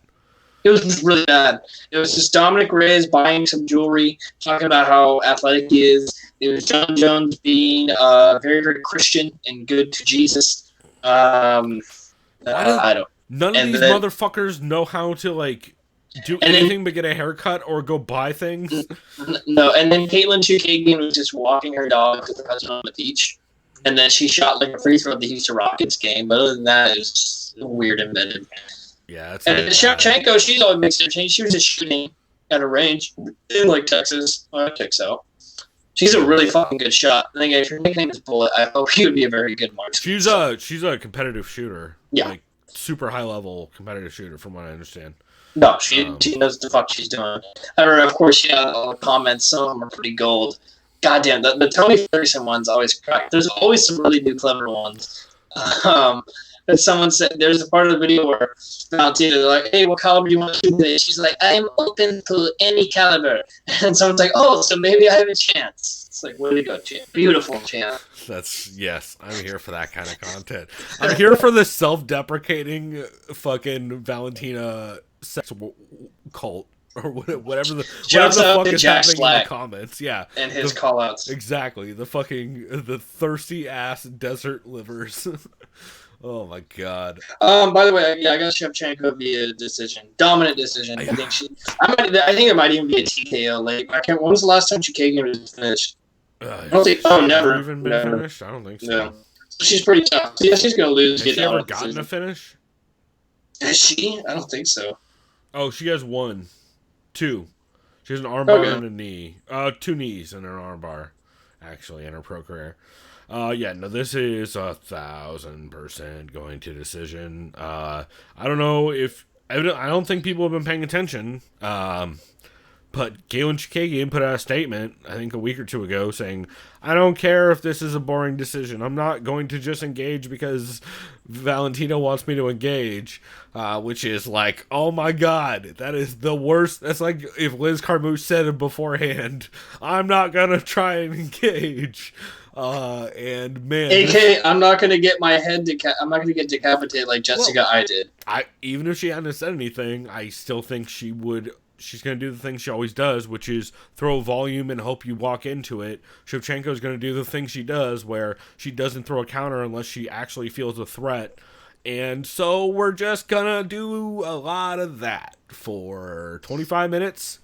It was really bad. It was just Dominick Reyes buying some jewelry, talking about how athletic he is. It was Jon Jones being very, very Christian and good to Jesus. I don't. None of these motherfuckers know how to do anything but get a haircut or go buy things. No, and then Caitlin Chukagian was just walking her dog to the cousin on the beach, and then she shot a free throw at the Houston Rockets game. But other than that, it was just weird Embedded. Yeah, and Shevchenko, she's always mixed her change. She was just shooting at a range in Texas. Well, that checks out. She's a really fucking good shot. I think if your nickname is Bullet, I hope he would be a very good mark. She's a competitive shooter. Yeah, super high level competitive shooter, from what I understand. No, she knows what the fuck she's doing. I don't know. Of course, all the comments. Some of them are pretty gold. Goddamn, the Tony Ferguson ones always crack. There's always some really new clever ones. And someone said there's a part of the video where Valentina's like, "Hey, what caliber do you want to shoot today?" She's like, "I am open to any caliber." And someone's like, "Oh, so maybe I have a chance." It's like, way to go, champ. Beautiful, champ. Yes, I'm here for that kind of content. I'm here for the self-deprecating fucking Valentina sex cult. Or whatever the fuck is happening in the comments. Yeah. And his call-outs. Exactly. The thirsty ass desert livers. Oh my god. By the way, I got Shevchenko via decision. Dominant decision. I think it might even be a TKO. When was the last time Chukagian was finished? Never. Even been finished? I don't think so. No. She's pretty tough. Yeah, she's gonna lose. Has she ever gotten a finish? Has she? I don't think so. Oh, she has one. Two. She has an armbar and a knee. 2 knees and an armbar, actually, in her pro career. This is 1,000% going to decision. I don't know if... I don't think people have been paying attention, but Caitlin Chukagian put out a statement, I think a week or two ago, saying, "I don't care if this is a boring decision. I'm not going to just engage because Valentina wants me to engage," which is like, oh my god, that is the worst. That's like if Liz Carmouche said it beforehand, "I'm not going to try and engage." And man, AK, I'm not gonna get my head. I'm not gonna get decapitated like Jessica I did. Even if she hadn't said anything, I still think she would. She's gonna do the thing she always does, which is throw volume and hope you walk into it. Shevchenko's gonna do the thing she does, where she doesn't throw a counter unless she actually feels a threat. And so we're just gonna do a lot of that for 25 minutes,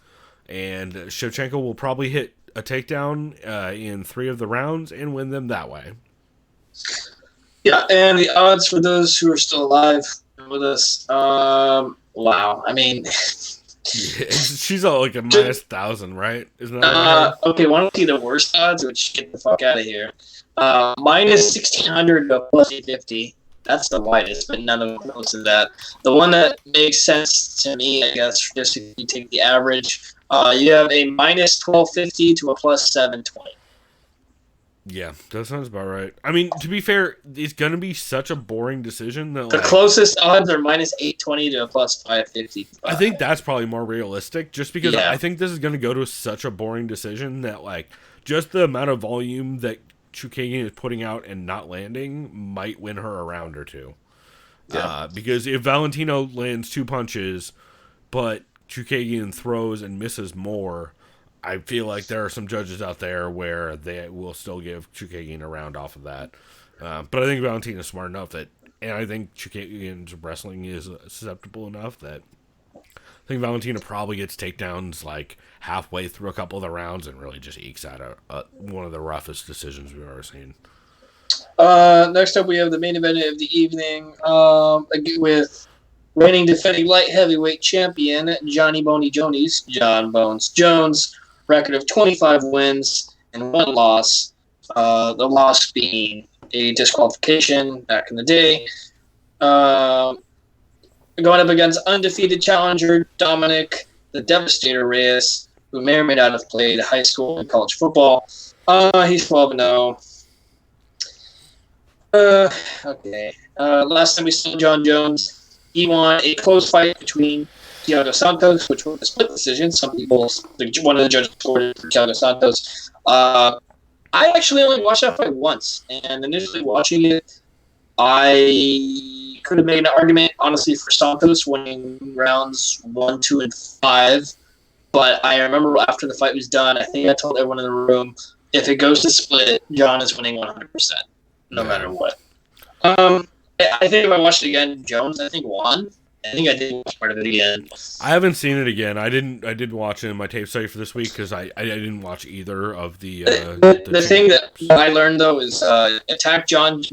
and Shevchenko will probably hit a takedown in 3 of the rounds and win them that way. Yeah, and the odds for those who are still alive with us, wow. I mean, she's like a minus 1,000, right? Isn't that okay? Want to see the worst odds? Which get the fuck out of here. Minus 1,600 to plus 850. That's the widest, but none of them close to that. The one that makes sense to me, I guess, just if you take the average. You have a minus 1,250 to a plus 720. Yeah, that sounds about right. I mean, to be fair, it's going to be such a boring decision that the closest odds are minus 820 to a plus 550. I think that's probably more realistic, just because I think this is going to go to such a boring decision that just the amount of volume that Chukagian is putting out and not landing might win her a round or two. Yeah. Because if Valentino lands 2 punches, but Chukagian throws and misses more, I feel like there are some judges out there where they will still give Chukagian a round off of that. But I think Valentina's smart enough that And I think Chukagian's wrestling is susceptible enough that I think Valentina probably gets takedowns like halfway through a couple of the rounds and really just ekes out one of the roughest decisions we've ever seen. Next up, we have the main event of the evening with reigning defending light heavyweight champion Johnny Boney Jones, Jon Bones Jones, record of 25 wins and 1 loss. The loss being a disqualification back in the day. Going up against undefeated challenger Dominick the Devastator Reyes, who may or may not have played high school and college football. He's 12-0. Okay. Last time we saw Jon Jones, he won a close fight between Thiago Santos, which was a split decision. Some people, one of the judges scored it for Thiago Santos. I actually only watched that fight once, and initially watching it, I could have made an argument, honestly, for Santos winning rounds 1, 2, and 5. But I remember after the fight was done, I think I told everyone in the room, if it goes to split, Jon is winning 100%, no matter what. I think if I watched it again, Jones, I think, won. I think I did watch part of it again. I haven't seen it again. I did watch it in my tape study for this week because I didn't watch either of the. The thing that I learned though is attack Jon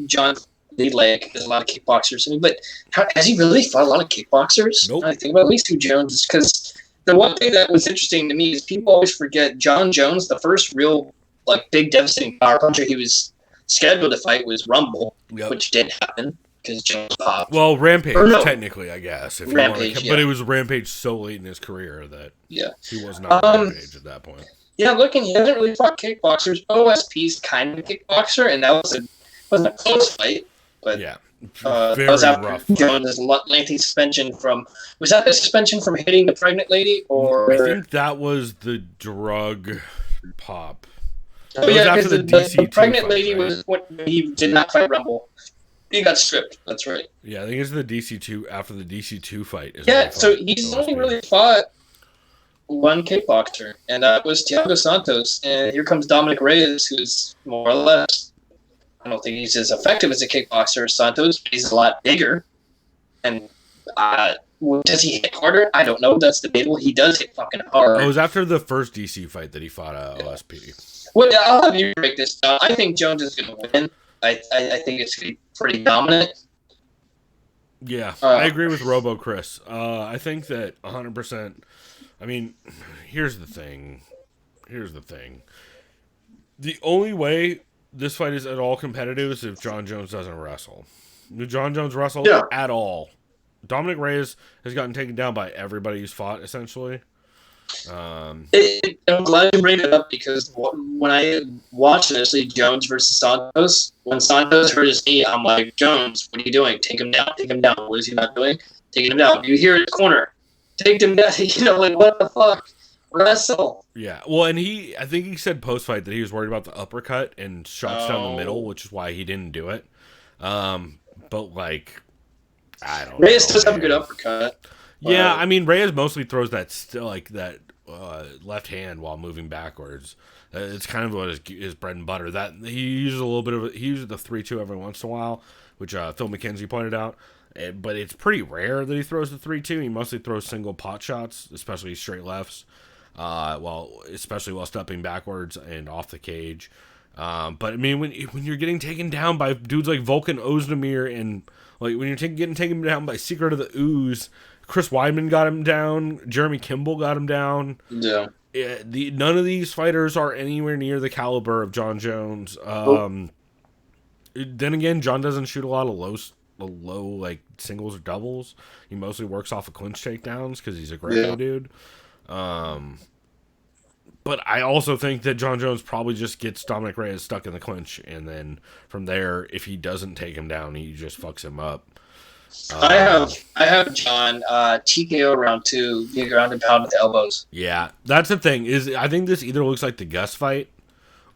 lead leg. There's a lot of kickboxers, but has he really fought a lot of kickboxers? Nope. I think about at least 2 Jones, because the one thing that was interesting to me is people always forget Jon Jones. The first real big devastating power puncher he was scheduled to fight was Rumble, which did happen. Jones popped. Well, Rampage, technically, I guess. If Rampage, but it was Rampage so late in his career that he was not Rampage at that point. Yeah, looking, he hasn't really fought kickboxers. OSP's kind of a kickboxer, and that wasn't a close fight. But yeah, that was after rough. Jones' lengthy suspension from. Was that the suspension from hitting the pregnant lady, or I think that was the drug pop. Oh yeah, because the pregnant fight, lady was when he did not fight Rumble. He got stripped. That's right. Yeah, I think it's the DC2 after the DC2 fight. Yeah, so he's only really fought 1 kickboxer, and that was Thiago Santos. And here comes Dominick Reyes, who's more or less, I don't think he's as effective as a kickboxer as Santos, but he's a lot bigger. And does he hit harder? I don't know. That's debatable. He does hit fucking hard. It was after the first DC fight that he fought OSP. Well, I'll have you break this down. I think Jones is going to win. I think it's going to be pretty dominant. Yeah, I agree with Chris. I think that 100%. I mean, here's the thing. The only way this fight is at all competitive is if Jon Jones doesn't wrestle. If Jon Jones wrestle at all, Dominick Reyes has gotten taken down by everybody he's fought, essentially. I'm glad you bring it up, because when I watched initially Jones versus Santos, when Santos hurt his knee, I'm like, Jones, what are you doing? Take him down. What is he not doing? Taking him down. You hear his corner. Take him down. What the fuck? Wrestle. Yeah. Well, and I think he said post-fight that he was worried about the uppercut and shots down the middle, which is why he didn't do it. But I don't know. Reyes does have a good uppercut. Yeah, I mean, Reyes mostly throws that left hand while moving backwards. It's kind of what his bread and butter. That he uses he uses the 3-2 every once in a while, which Phil McKenzie pointed out. But it's pretty rare that he throws the 3-2. He mostly throws single pot shots, especially straight lefts, especially while stepping backwards and off the cage. But I mean, when you're getting taken down by dudes like Volkan Ozdemir, and when you're getting taken down by Secret of the Ooze, Chris Weidman got him down, Jeremy Kimball got him down. Yeah. None of these fighters are anywhere near the caliber of Jon Jones. Then again, Jon doesn't shoot a lot of low singles or doubles. He mostly works off of clinch takedowns because he's a great dude. But I also think that Jon Jones probably just gets Dominick Reyes stuck in the clinch, and then from there, if he doesn't take him down, he just fucks him up. I have Jon TKO round 2, being ground and pound with the elbows. Yeah, that's the thing. I think this either looks like the Gus fight,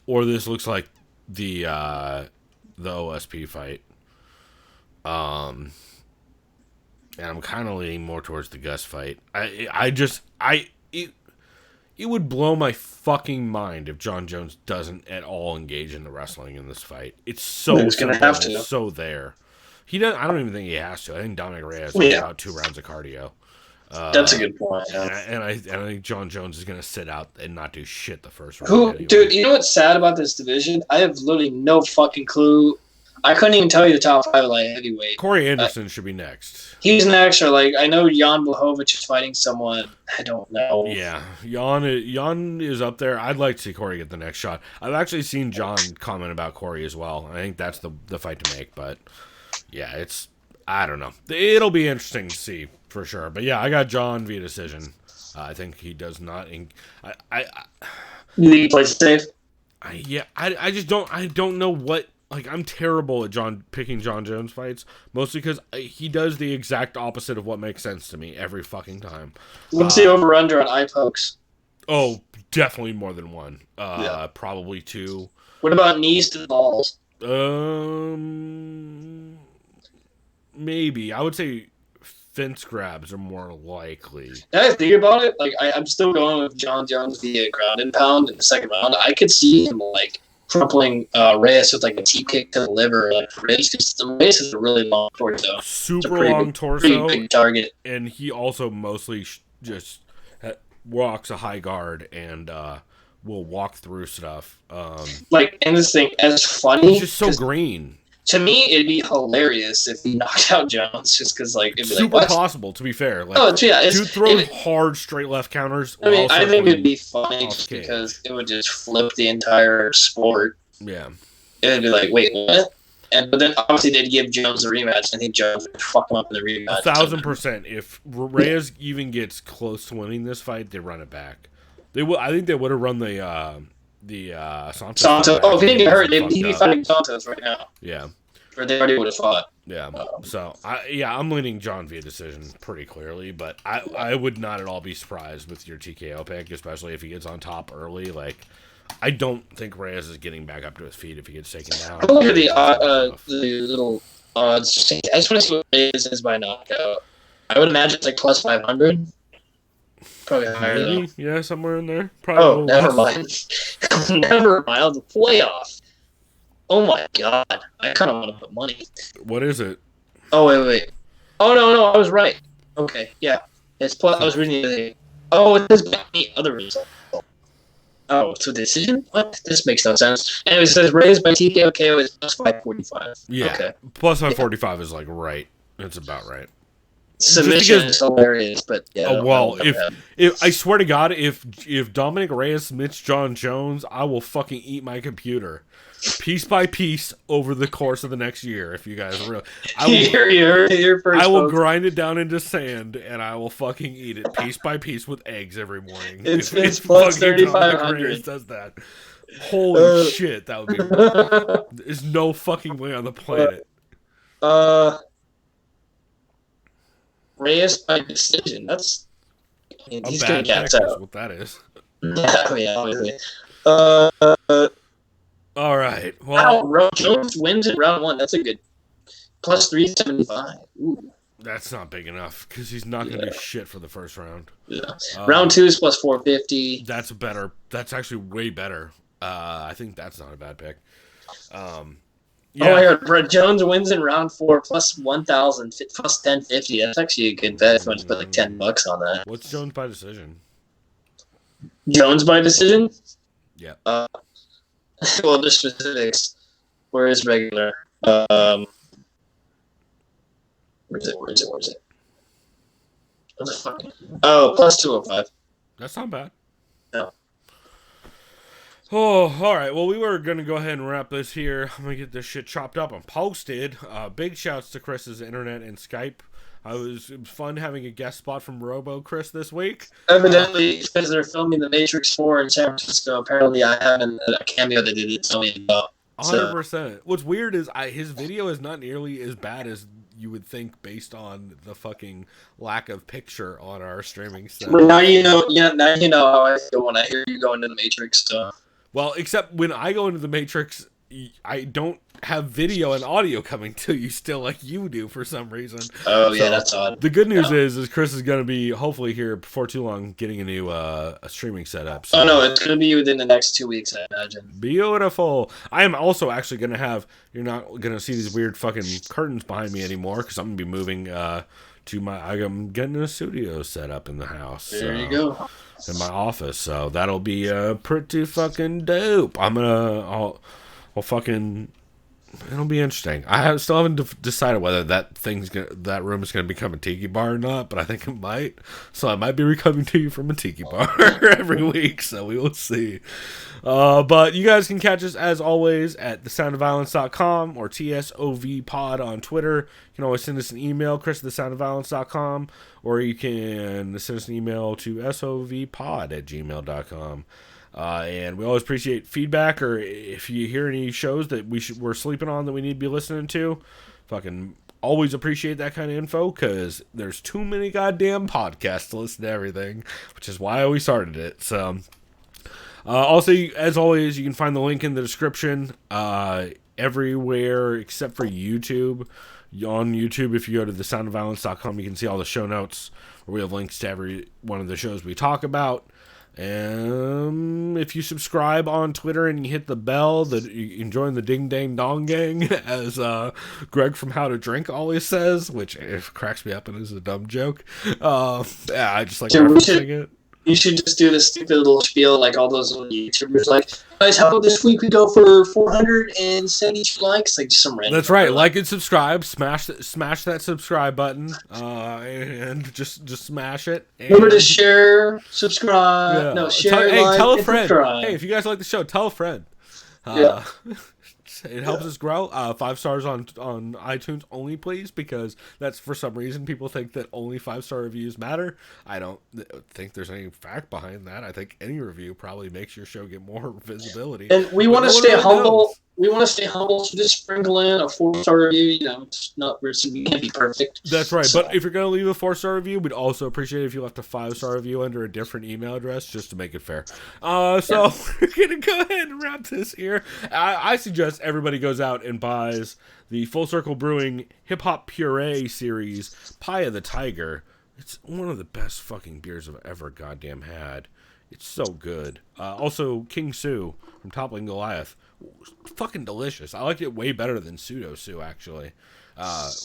or this looks like the OSP fight. And I'm kind of leaning more towards the Gus fight. It would blow my fucking mind if Jon Jones doesn't at all engage in the wrestling in this fight. It's so He's gonna have to. So there. He does. I don't even think he has to. I think Dominick Reyes has about 2 rounds of cardio. That's a good point. Yeah. And I think Jon Jones is going to sit out and not do shit the first round. Who, anyway. dude? You know what's sad about this division? I have literally no fucking clue. I couldn't even tell you the top 5 light heavyweight. Corey Anderson should be next. He's next, or like I know Jan Blachowicz is fighting someone. I don't know. Yeah, Jan is up there. I'd like to see Corey get the next shot. I've actually seen John comment about Corey as well. I think that's the fight to make. But yeah, I don't know. It'll be interesting to see for sure. But yeah, I got John via decision. I think he does not. You think he plays safe? I just don't. I don't know what. Like, I'm terrible at picking Jon Jones fights, mostly because he does the exact opposite of what makes sense to me every fucking time. What's the over-under on eye pokes? Oh, definitely more than 1. Yeah. Probably 2. What about knees to the balls? Maybe. I would say fence grabs are more likely. Now I think about it, like I'm still going with Jon Jones via ground and pound in the second round. I could see him like crumpling Reyes with like a T kick to the liver. Like Reyes is a really long torso. Super long torso. Pretty big target. And he also mostly just walks a high guard and will walk through stuff. And this thing, as funny. He's just so green. To me, it'd be hilarious if he knocked out Jones, just because it'd be super possible. To be fair, dude throws hard straight left counters. I mean, I think it'd be funny just because it would just flip the entire sport. Yeah, it'd be like, wait, what? But then obviously they'd give Jones a rematch. I think Jones would fuck him up in the rematch. 1,000%. If Reyes even gets close to winning this fight, they run it back. They will. I think they would have run the Santos. Oh, if he didn't get hurt, he'd be fighting Santos right now. Yeah. Or they already would have fought. Yeah. So I'm leaning John via decision pretty clearly, but I would not at all be surprised with your TKO pick, especially if he gets on top early. Like, I don't think Reyes is getting back up to his feet if he gets taken down. Look at the little odds. I just want to see what Reyes is by knockout. I would imagine it's like plus 500. Probably higher though. Yeah, somewhere in there. Probably never mind. Never mind. The playoff. Oh my god. I kind of want to put money. What is it? Oh, wait. Oh, no, I was right. Okay, yeah. It's plus, I was reading the other thing. Oh, it says any other result. Oh, so decision? What? This makes no sense. And it says raised by TKO KO is plus 545. Yeah. Okay. Plus 545 is like right. It's about right. Submission is hilarious, but yeah. If I swear to God, if Dominick Reyes submits Jon Jones, I will fucking eat my computer, piece by piece, over the course of the next year. If you guys are real, I will grind it down into sand and I will fucking eat it piece by piece with eggs every morning. It's plus 3,500. Does that? Holy shit, that would be. There's no fucking way on the planet. Reyes by decision. That's he's gonna get out. What that is. Yeah, obviously. All right. Well, Jones wins in round 1. That's a good plus 375. Ooh. That's not big enough because he's not gonna do shit for the first round. Yeah. Round 2 is plus 450. That's better. That's actually way better. I think that's not a bad pick. Yeah. Oh, I heard Brett Jones wins in round 4 plus 1,000 plus 1050. That's actually a good bet if you want to put like $10 on that. What's Jones by decision? Jones by decision? Yeah. Well, the specifics. Where is regular? Where is it? What the fuck? Oh, plus 205. That's not bad. No. Oh, all right. Well, we were going to go ahead and wrap this here. I'm going to get this shit chopped up and posted. Big shouts to Chris's internet and Skype. It was fun having a guest spot from Robo Chris this week. Evidently, because they're filming The Matrix 4 in San Francisco, apparently I have a cameo that they didn't tell me about. 100%. What's weird is his video is not nearly as bad as you would think based on the fucking lack of picture on our streaming stuff. Well, now you know how I feel when I hear you go into The Matrix stuff. Well, except when I go into The Matrix, I don't have video and audio coming to you still like you do for some reason. Oh, yeah, that's odd. The good news is Chris is going to be, hopefully here before too long, getting a new a streaming setup. So. Oh, no, it's going to be within the next 2 weeks, I imagine. Beautiful. I am also actually going to have, you're not going to see these weird fucking curtains behind me anymore because I'm going to be moving I'm getting a studio set up in the house. There you go. In my office, so that'll be pretty fucking dope. I'll fucking, it'll be interesting. Still haven't decided whether that room is gonna become a tiki bar or not, but I think it might. So I might be coming to you from a tiki bar every week. So we will see. But you guys can catch us as always at thesoundofviolence.com or TSOV pod on Twitter. You can always send us an email, chris@thesoundofviolence.com, or you can send us an email to sovpod@gmail.com. And we always appreciate feedback, or if you hear any shows that we're sleeping on that we need to be listening to, fucking always appreciate that kind of info, because there's too many goddamn podcasts to listen to everything, which is why we started it. So also, as always, you can find the link in the description everywhere except for YouTube. On YouTube, if you go to thesoundofviolence.com, you can see all the show notes where we have links to every one of the shows we talk about. And if you subscribe on Twitter and you hit the bell, that you can join the Ding Dang Dong Gang, as Greg from How to Drink always says, which cracks me up and is a dumb joke. Yeah, I just like referencing it. You should just do this stupid little spiel like all those little YouTubers, like, guys, how about this week we go for 472 likes? Like, just some random. That's right. Like and subscribe. Smash that subscribe button. And just smash it. And remember to share, subscribe. Yeah. No, share, tell a friend. Subscribe. Hey, if you guys like the show, tell a friend. Yeah. It helps us grow. 5 stars on iTunes only, please, because that's, for some reason, people think that only 5-star reviews matter. I don't think there's any fact behind that. I think any review probably makes your show get more visibility. And we want to stay humble. We want to stay humble, so just sprinkle in a 4-star review. You know, it's not, we can't be perfect. That's right. So. But if you're going to leave a 4-star review, we'd also appreciate it if you left a 5-star review under a different email address, just to make it fair. So we're going to go ahead and wrap this here. I suggest everybody goes out and buys the Full Circle Brewing Hip Hop Puree series, Pie of the Tiger. It's one of the best fucking beers I've ever goddamn had. It's so good. Also, King Sue from Toppling Goliath. Fucking delicious. I liked it way better than Pseudo Sue, actually,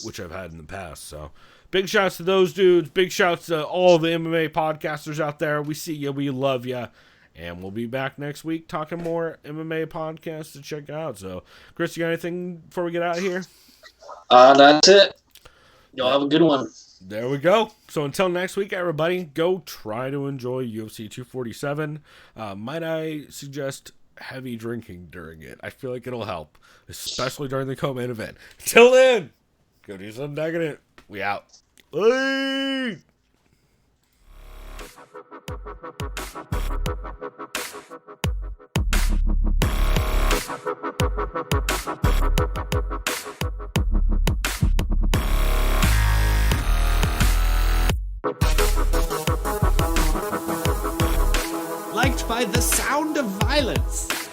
which I've had in the past. So big shouts to those dudes. Big shouts to all the MMA podcasters out there. We see you. We love you. And we'll be back next week talking more MMA podcasts to check out. So, Chris, you got anything before we get out of here? That's it. Y'all have a good one. There we go. So until next week, everybody, go try to enjoy UFC 247. Might I suggest heavy drinking during it? I feel like it'll help, especially during the co-main event. Till then, go do some decadent. We out. Bye. Liked by the sound of violence.